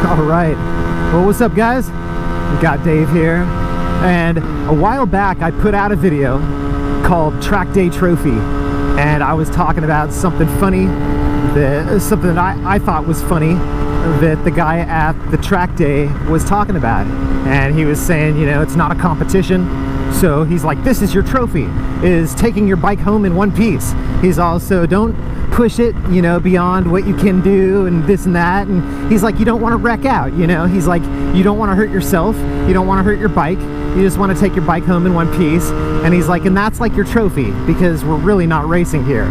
All right. Well, what's up, guys? We got Dave here. And a while back, I put out a video called Track Day Trophy. And I was talking about something funny, something that I thought was funny that the guy at the track day was talking about. And he was saying, you know, it's not a competition. So he's like, this is your trophy, is taking your bike home in one piece. He's also, don't push it, you know, beyond what you can do and this and that. And he's like, you don't want to wreck out, you know. He's like, you don't want to hurt yourself, you don't want to hurt your bike, you just want to take your bike home in one piece. And he's like, and that's like your trophy, because we're really not racing here.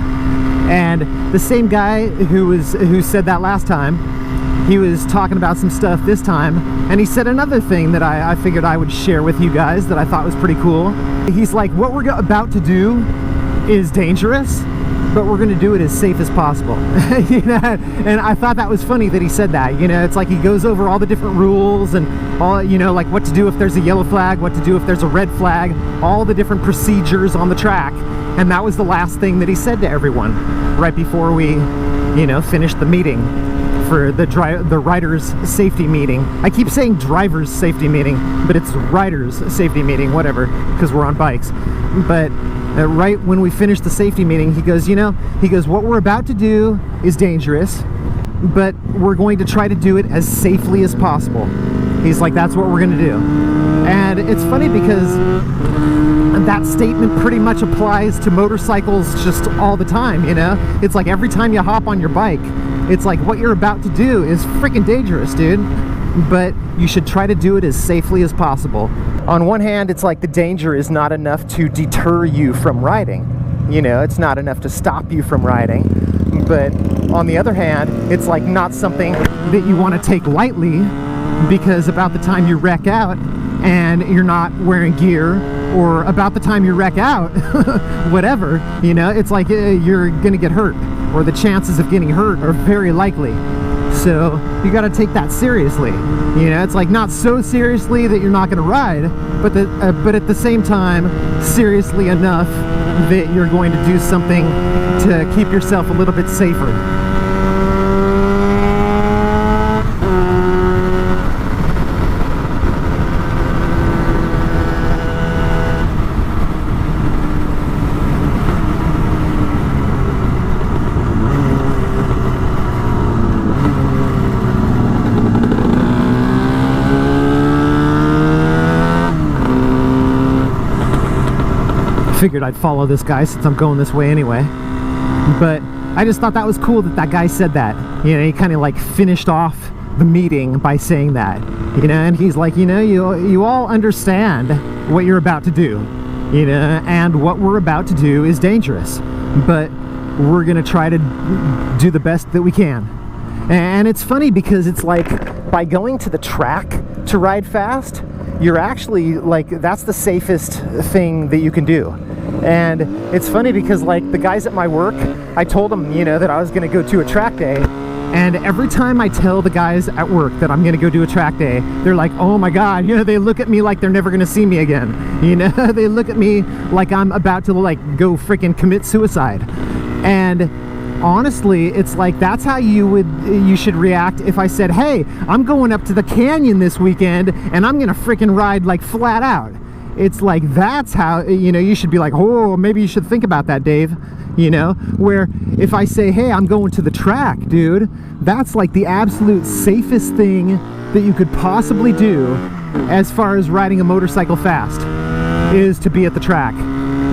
And the same guy who said that last time, he was talking about some stuff this time, and he said another thing that I figured I would share with you guys that I thought was pretty cool. He's like, what we're about to do is dangerous, but we're going to do it as safe as possible. You know? And I thought that was funny that he said that. You know, it's like he goes over all the different rules and all, you know, like what to do if there's a yellow flag, what to do if there's a red flag, all the different procedures on the track. And that was the last thing that he said to everyone right before we, you know, finished the meeting for the riders safety meeting. I keep saying driver's safety meeting, but it's riders safety meeting, whatever, because we're on bikes. But right when we finished the safety meeting, he goes, you know, what we're about to do is dangerous, but we're going to try to do it as safely as possible. He's like, that's what we're going to do. And it's funny because that statement pretty much applies to motorcycles just all the time, you know? It's like every time you hop on your bike, it's like what you're about to do is freaking dangerous, dude. But you should try to do it as safely as possible. On one hand, it's like the danger is not enough to deter you from riding. You know, it's not enough to stop you from riding. But on the other hand, it's like not something that you want to take lightly, because about the time you wreck out and you're not wearing gear, or about the time you wreck out, whatever, you know, it's like you're gonna get hurt, or the chances of getting hurt are very likely. So you got to take that seriously. You know, it's like not so seriously that you're not going to ride, but at the same time, seriously enough that you're going to do something to keep yourself a little bit safer. Figured I'd follow this guy since I'm going this way anyway. But I just thought that was cool that guy said that. You know, he kind of like finished off the meeting by saying that. You know, and he's like, you know, you all understand what you're about to do. You know, and what we're about to do is dangerous. But we're gonna try to do the best that we can. And it's funny because it's like by going to the track to ride fast, you're actually like, that's the safest thing that you can do. And it's funny because like the guys at my work, I told them, you know, that I was going to go to a track day, and every time I tell the guys at work that I'm going to go do a track day, they're like, oh my god, you know, they look at me like they're never going to see me again. You know, they look at me like I'm about to like go freaking commit suicide. And honestly, it's like that's how you should react if I said, hey, I'm going up to the canyon this weekend and I'm gonna freaking ride like flat out. It's like that's how, you know, you should be like, oh, maybe you should think about that, Dave. You know, where if I say, hey, I'm going to the track, dude, that's like the absolute safest thing that you could possibly do as far as riding a motorcycle fast, is to be at the track,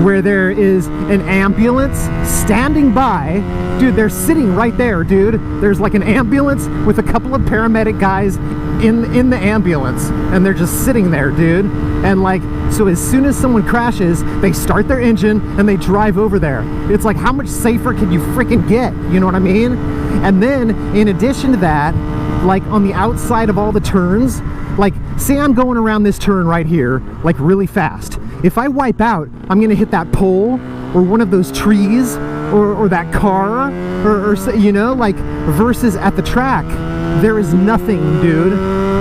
where there is an ambulance standing by. Dude, they're sitting right there, dude. There's like an ambulance with a couple of paramedic guys in the ambulance, and they're just sitting there, dude. And like, so as soon as someone crashes, they start their engine and they drive over there. It's like, how much safer can you freaking get? You know what I mean? And then in addition to that, like on the outside of all the turns, like say I'm going around this turn right here, like really fast. If I wipe out, I'm gonna hit that pole or one of those trees or that car or you know, like, versus at the track, there is nothing, dude.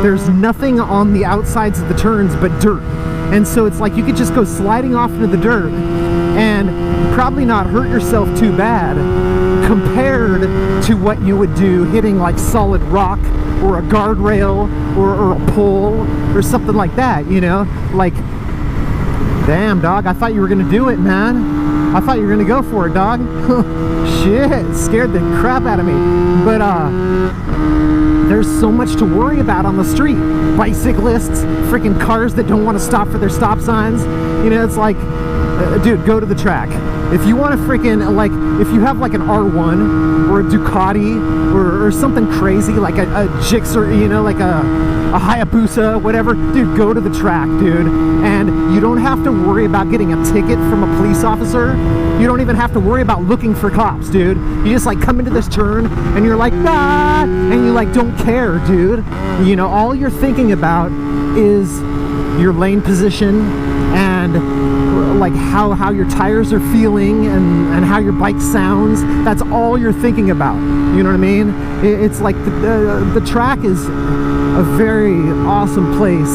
There's nothing on the outsides of the turns but dirt. And so it's like you could just go sliding off into the dirt and probably not hurt yourself too bad compared to what you would do hitting like solid rock or a guardrail or a pole or something like that, you know? Like, damn, dog, I thought you were gonna do it, man. I thought you were gonna go for it, dog. Shit, scared the crap out of me. But there's so much to worry about on the street. Bicyclists, freaking cars that don't want to stop for their stop signs. You know, it's like, dude, go to the track. If you want to freaking, like, if you have like an R1 or a Ducati or something crazy, like a Gixxer, you know, like a Hayabusa, whatever, dude, go to the track, dude. And you don't have to worry about getting a ticket from a police officer. You don't even have to worry about looking for cops, dude. You just like come into this turn and you're like, ah, and you like don't care, dude. You know, all you're thinking about is your lane position and like how your tires are feeling and how your bike sounds. That's all you're thinking about. You know what I mean? It's like the track is a very awesome place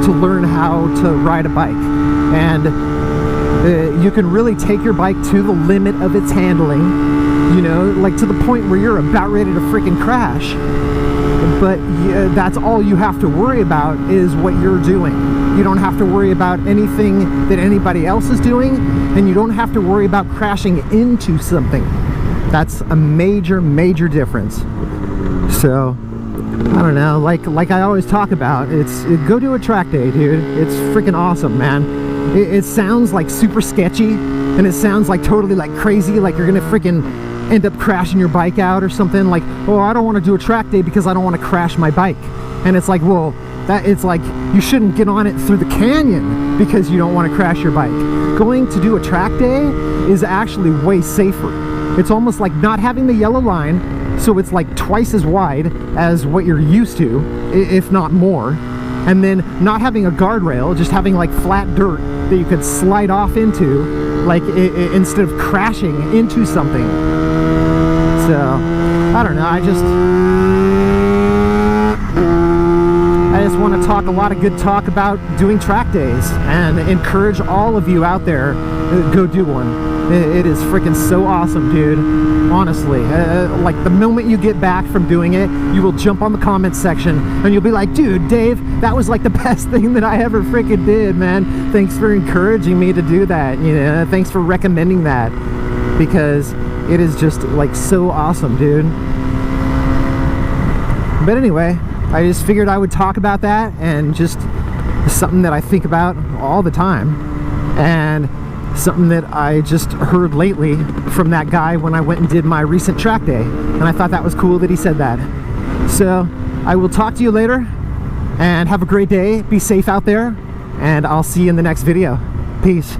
to learn how to ride a bike, and you can really take your bike to the limit of its handling, you know, like to the point where you're about ready to freaking crash. But that's all you have to worry about is what you're doing. You don't have to worry about anything that anybody else is doing, and you don't have to worry about crashing into something. That's a major, major difference. So, I don't know, like I always talk about, go do a track day, dude. It's freaking awesome, man. It sounds like super sketchy, and it sounds like totally like crazy, like you're gonna freaking end up crashing your bike out or something. Like, oh, I don't want to do a track day because I don't want to crash my bike. And it's like, well, it's like you shouldn't get on it through the canyon because you don't want to crash your bike. Going to do a track day is actually way safer. It's almost like not having the yellow line, so it's like twice as wide as what you're used to, if not more. And then not having a guardrail, just having like flat dirt that you could slide off into, like instead of crashing into something. So, I don't know, I just want to talk a lot of good talk about doing track days and encourage all of you out there, go do one. It is freaking so awesome, dude. Honestly, like the moment you get back from doing it, you will jump on the comments section and you'll be like, dude, Dave, that was like the best thing that I ever freaking did, man. Thanks for encouraging me to do that. You know, thanks for recommending that, because it is just like so awesome, dude. But anyway, I just figured I would talk about that, and just something that I think about all the time, and something that I just heard lately from that guy when I went and did my recent track day, and I thought that was cool that he said that. So I will talk to you later, and have a great day. Be safe out there, and I'll see you in the next video. Peace.